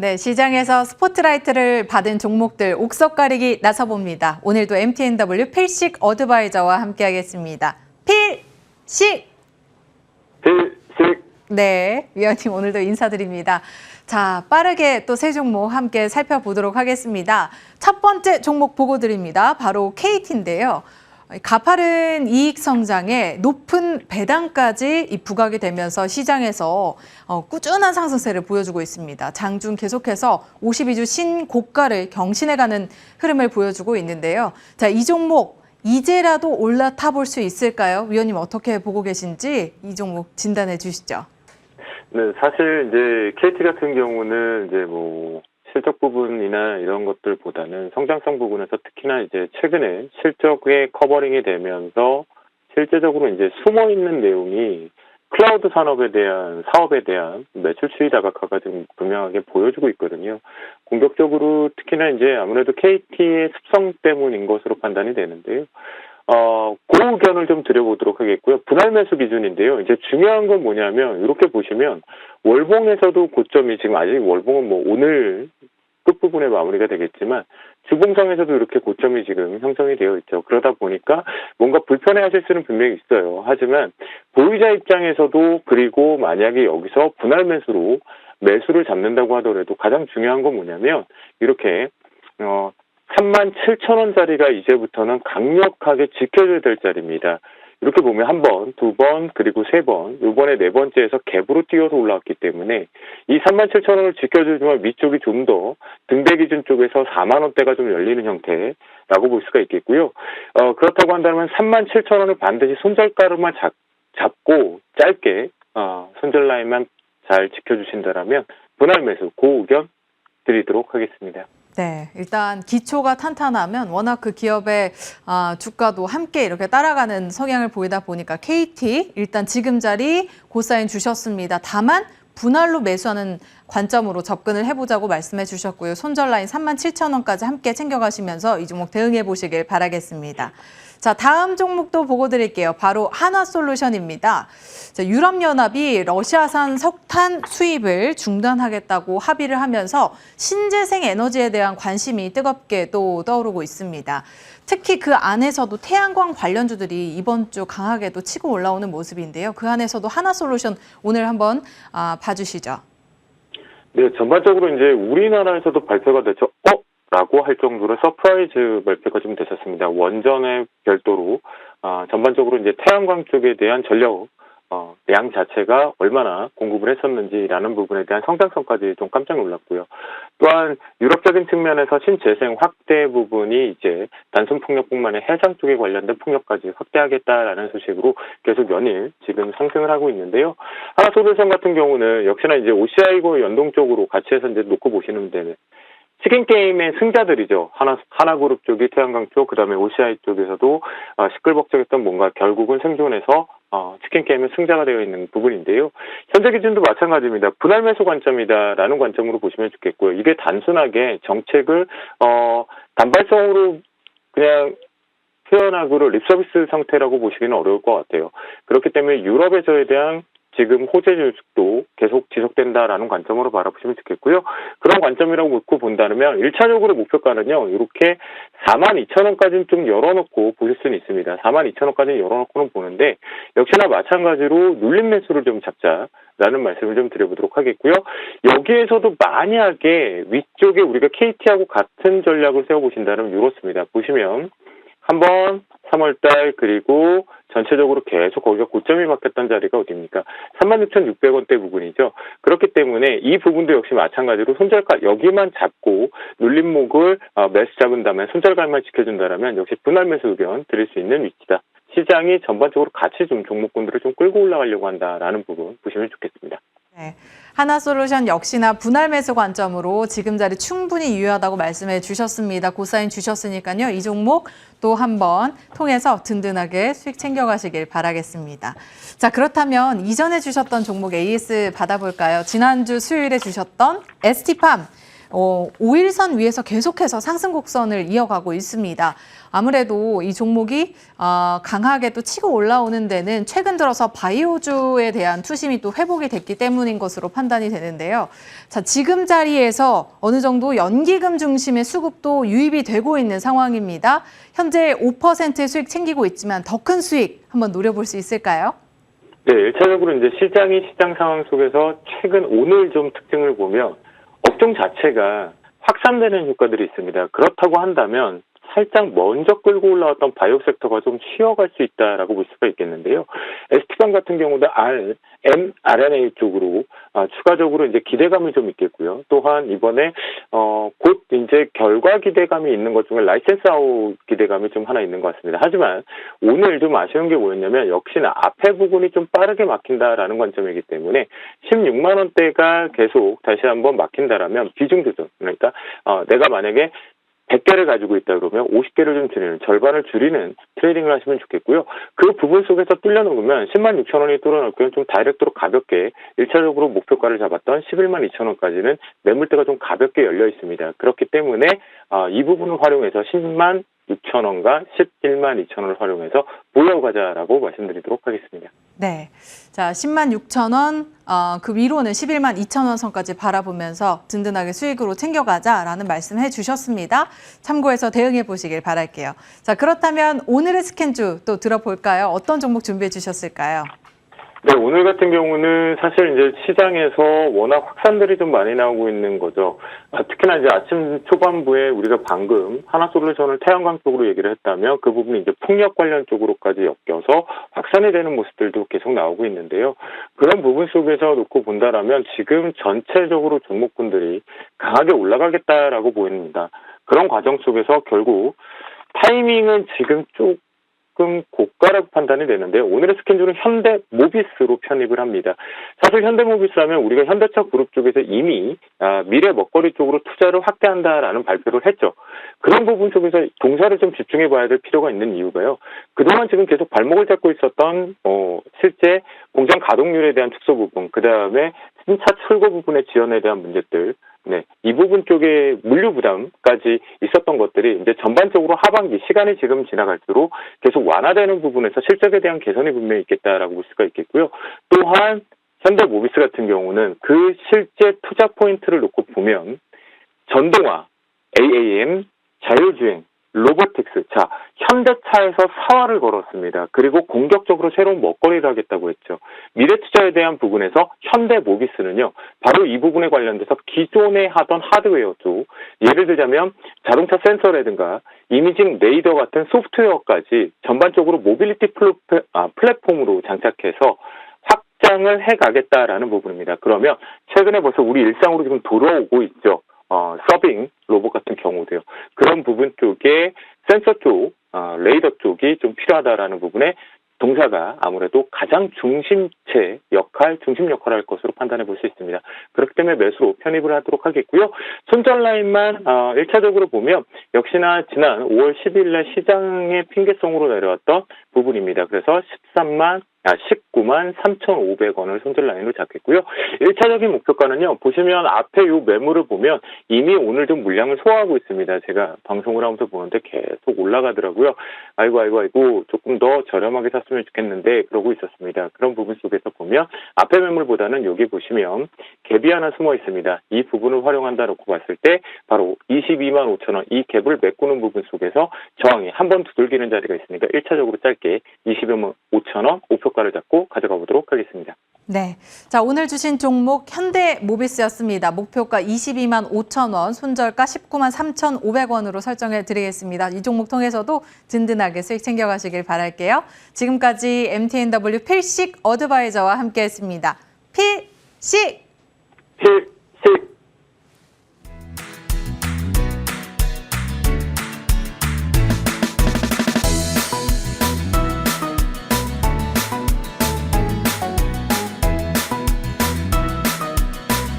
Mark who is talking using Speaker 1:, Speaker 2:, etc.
Speaker 1: 네, 시장에서 스포트라이트를 받은 종목들 옥석 가리기 나서봅니다. 오늘도 MTNW 필식 어드바이저와 함께하겠습니다. 필식! 네, 위원님 오늘도 인사드립니다. 자, 빠르게 또 세 종목 함께 살펴보도록 하겠습니다. 첫 번째 종목 보고 드립니다. 바로 KT인데요. 가파른 이익 성장에 높은 배당까지 부각이 되면서 시장에서 꾸준한 상승세를 보여주고 있습니다. 장중 계속해서 52주 신고가를 경신해가는 흐름을 보여주고 있는데요. 자, 이 종목 이제라도 올라타 볼 수 있을까요? 위원님 어떻게 보고 계신지 이 종목 진단해 주시죠.
Speaker 2: 네, 사실 이제 KT 같은 경우는 이제 실적 부분이나 이런 것들보다는 성장성 부분에서 특히나 이제 최근에 실적에 커버링이 되면서 실제적으로 이제 숨어 있는 내용이 클라우드 산업에 대한 사업에 대한 매출 추이 다각화가 좀 분명하게 보여주고 있거든요. 공격적으로 특히나 이제 아무래도 KT의 습성 때문인 것으로 판단이 되는데요. 그 의견을 좀 드려보도록 하겠고요. 분할 매수 기준인데요. 이제 중요한 건 뭐냐면 이렇게 보시면 월봉에서도 고점이 지금 아직 월봉은 오늘 끝부분에 마무리가 되겠지만 주봉상에서도 이렇게 고점이 지금 형성이 되어 있죠. 그러다 보니까 뭔가 불편해하실 수는 분명히 있어요. 하지만 보유자 입장에서도 그리고 만약에 여기서 분할 매수로 매수를 잡는다고 하더라도 가장 중요한 건 뭐냐면 이렇게 37,000원짜리가 이제부터는 강력하게 지켜줘야 될 자리입니다. 이렇게 보면 한 번, 두 번, 그리고 세 번, 이번에 네 번째에서 갭으로 뛰어서 올라왔기 때문에 이 37,000원을 지켜주지만 위쪽이 좀 더 등대 기준 쪽에서 4만 원대가 좀 열리는 형태라고 볼 수가 있겠고요. 그렇다고 한다면 37,000원을 반드시 손절가로만 잡고 짧게 손절 라인만 잘 지켜주신다면 분할 매수 그 의견 드리도록 하겠습니다.
Speaker 1: 네, 일단 기초가 탄탄하면 워낙 그 기업의 주가도 함께 이렇게 따라가는 성향을 보이다 보니까 KT 일단 지금 자리 고사인 주셨습니다. 다만 분할로 매수하는 관점으로 접근을 해보자고 말씀해 주셨고요. 손절 라인 37,000원까지 함께 챙겨가시면서 이 종목 대응해 보시길 바라겠습니다. 자, 다음 종목도 보고 드릴게요. 바로 한화솔루션입니다. 자, 유럽연합이 러시아산 석탄 수입을 중단하겠다고 합의를 하면서 신재생 에너지에 대한 관심이 뜨겁게 또 떠오르고 있습니다. 특히 그 안에서도 태양광 관련주들이 이번 주 강하게 또 치고 올라오는 모습인데요. 그 안에서도 한화솔루션 오늘 한번 봐주시죠. 네,
Speaker 2: 전반적으로 이제 우리나라에서도 발표가 됐죠. 라고 할 정도로 서프라이즈 발표가 좀 됐었습니다. 원전에 별도로 전반적으로 이제 태양광 쪽에 대한 전력 양 자체가 얼마나 공급을 했었는지라는 부분에 대한 성장성까지 좀 깜짝 놀랐고요. 또한 유럽적인 측면에서 신재생 확대 부분이 이제 단순 폭력뿐만 아니라 해상 쪽에 관련된 폭력까지 확대하겠다라는 소식으로 계속 연일 지금 상승을 하고 있는데요. 하나솔루션 같은 경우는 역시나 이제 OCI하고 연동적으로 같이 해서 이제 놓고 보시면 되는 치킨 게임의 승자들이죠. 하나그룹 쪽이 태양광 쪽, 그 다음에 OCI 쪽에서도 시끌벅적했던 뭔가 결국은 생존해서 치킨 게임의 승자가 되어 있는 부분인데요. 현재 기준도 마찬가지입니다. 분할 매수 관점이다라는 관점으로 보시면 좋겠고요. 이게 단순하게 정책을 단발성으로 그냥 표현하고로 립서비스 상태라고 보시기는 어려울 것 같아요. 그렇기 때문에 유럽에서에 대한 지금 호재 주식도 계속 지속된다라는 관점으로 바라보시면 좋겠고요. 그런 관점이라고 놓고 본다면 1차적으로 목표가는요. 이렇게 42,000원까지는 좀 열어놓고 보실 수는 있습니다. 42,000원까지는 열어놓고는 보는데 역시나 마찬가지로 눌림 매수를 좀 잡자라는 말씀을 좀 드려보도록 하겠고요. 여기에서도 만약에 위쪽에 우리가 KT하고 같은 전략을 세워보신다면 이렇습니다. 보시면 한번 3월달 그리고 전체적으로 계속 거기가 고점이 막혔던 자리가 어디입니까? 36,600원대 부분이죠. 그렇기 때문에 이 부분도 역시 마찬가지로 손절가 여기만 잡고 눌림목을 매수 잡은 다음에 손절가만 지켜준다면 역시 분할 매수 의견 드릴 수 있는 위치다. 시장이 전반적으로 같이 좀 종목군들을 좀 끌고 올라가려고 한다라는 부분 보시면 좋겠습니다.
Speaker 1: 네, 하나솔루션 역시나 분할 매수 관점으로 지금 자리 충분히 유효하다고 말씀해 주셨습니다. 고사인 주셨으니까요. 이 종목 또 한번 통해서 든든하게 수익 챙겨가시길 바라겠습니다. 자, 그렇다면 이전에 주셨던 종목 AS 받아볼까요? 지난주 수요일에 주셨던 ST팜 5일선 위에서 계속해서 상승 곡선을 이어가고 있습니다. 아무래도 이 종목이 강하게 또 치고 올라오는 데는 최근 들어서 바이오주에 대한 투심이 또 회복이 됐기 때문인 것으로 판단이 되는데요. 자, 지금 자리에서 어느 정도 연기금 중심의 수급도 유입이 되고 있는 상황입니다. 현재 5%의 수익 챙기고 있지만 더 큰 수익 한번 노려볼 수 있을까요?
Speaker 2: 네, 1차적으로 이제 시장 상황 속에서 최근 오늘 좀 특징을 보면 업종 자체가 확산되는 효과들이 있습니다. 그렇다고 한다면 살짝 먼저 끌고 올라왔던 바이오 섹터가 좀 쉬어갈 수 있다라고 볼 수가 있겠는데요. ST방 같은 경우도 mRNA 쪽으로 추가적으로 이제 기대감이 좀 있겠고요. 또한 이번에 곧 이제 결과 기대감이 있는 것 중에 라이센스 아웃 기대감이 좀 하나 있는 것 같습니다. 하지만 오늘 좀 아쉬운 게 뭐였냐면 역시나 앞에 부분이 좀 빠르게 막힌다라는 관점이기 때문에 16만 원대가 계속 다시 한번 막힌다라면 비중 조절, 그러니까 내가 만약에 100개를 가지고 있다 그러면 50개를 좀 줄이는, 절반을 줄이는 트레이딩을 하시면 좋겠고요. 그 부분 속에서 뚫려놓으면 10만 6천 원이 뚫어놓고요. 좀 다이렉트로 가볍게 1차적으로 목표가를 잡았던 11만 2천 원까지는 매물대가 좀 가볍게 열려 있습니다. 그렇기 때문에 이 부분을 활용해서 10만 6천 원과 11만 2천 원을 활용해서 보유하고 가자라고 말씀드리도록 하겠습니다.
Speaker 1: 네. 자, 10만 6천 원, 그 위로는 11만 2천 원 선까지 바라보면서 든든하게 수익으로 챙겨가자라는 말씀해 주셨습니다. 참고해서 대응해 보시길 바랄게요. 자, 그렇다면 오늘의 스캔주 또 들어볼까요? 어떤 종목 준비해 주셨을까요?
Speaker 2: 네, 오늘 같은 경우는 사실 이제 시장에서 워낙 확산들이 좀 많이 나오고 있는 거죠. 특히나 이제 아침 초반부에 우리가 방금 하나솔루션을 태양광 쪽으로 얘기를 했다면 그 부분이 이제 풍력 관련 쪽으로까지 엮여서 확산이 되는 모습들도 계속 나오고 있는데요. 그런 부분 속에서 놓고 본다라면 지금 전체적으로 종목군들이 강하게 올라가겠다라고 보입니다. 그런 과정 속에서 결국 타이밍은 지금 조금 고가라고 판단이 되는데요. 오늘의 스캔줄은 현대모비스로 편입을 합니다. 사실 현대모비스라면 우리가 현대차 그룹 쪽에서 이미 미래 먹거리 쪽으로 투자를 확대한다라는 발표를 했죠. 그런 부분 속에서 동사를 좀 집중해 봐야 될 필요가 있는 이유가요. 그동안 지금 계속 발목을 잡고 있었던 실제 공장 가동률에 대한 축소 부분, 그다음에 신차 출고 부분의 지연에 대한 문제들, 네, 이 부분 쪽에 물류 부담까지 있었던 것들이 이제 전반적으로 하반기 시간이 지금 지나갈수록 계속 완화되는 부분에서 실적에 대한 개선이 분명히 있겠다라고 볼 수가 있겠고요. 또한 현대모비스 같은 경우는 그 실제 투자 포인트를 놓고 보면 전동화, AAM, 자율주행, 로보틱스, 자, 현대차에서 사활을 걸었습니다. 그리고 공격적으로 새로운 먹거리를 하겠다고 했죠. 미래 투자에 대한 부분에서 현대모비스는요, 바로 이 부분에 관련돼서 기존에 하던 하드웨어 쪽, 예를 들자면 자동차 센서라든가 이미징 레이더 같은 소프트웨어까지 전반적으로 모빌리티 플랫폼으로 장착해서 확장을 해가겠다라는 부분입니다. 그러면 최근에 벌써 우리 일상으로 지금 돌아오고 있죠. 서빙 로봇 같은 경우도요. 그런 부분 쪽에 센서 쪽, 레이더 쪽이 좀 필요하다라는 부분에 동사가 아무래도 가장 중심 역할을 할 것으로 판단해 볼 수 있습니다. 그렇기 때문에 매수로 편입을 하도록 하겠고요. 손절 라인만 1차적으로 보면 역시나 지난 5월 10일 날 시장의 핑계성으로 내려왔던 부분입니다. 그래서 19만 3,500원을 손절 라인으로 잡겠고요. 1차적인 목표가는요. 보시면 앞에 이 매물을 보면 이미 오늘 좀 물량을 소화하고 있습니다. 제가 방송을 하면서 보는데 계속 올라가더라고요. 아이고 조금 더 저렴하게 샀으면 좋겠는데 그러고 있었습니다. 그런 부분 속에서 보면 앞에 매물보다는 여기 보시면 갭이 하나 숨어 있습니다. 이 부분을 활용한다고 봤을 때 바로 22만 5천 원 이 갭을 메꾸는 부분 속에서 저항이 한 번 두들기는 자리가 있으니까 1차적으로 짧게 22만 5천 원 목표가를 잡고 가져가 보도록 하겠습니다.
Speaker 1: 네. 자, 오늘 주신 종목 현대모비스였습니다. 목표가 22만 5천 원, 손절가 19만 3,500원으로 설정해 드리겠습니다. 이 종목 통해서도 든든하게 수익 챙겨가시길 바랄게요. 지금까지 MTNW 필식 어드바이저와 함께했습니다. 필식!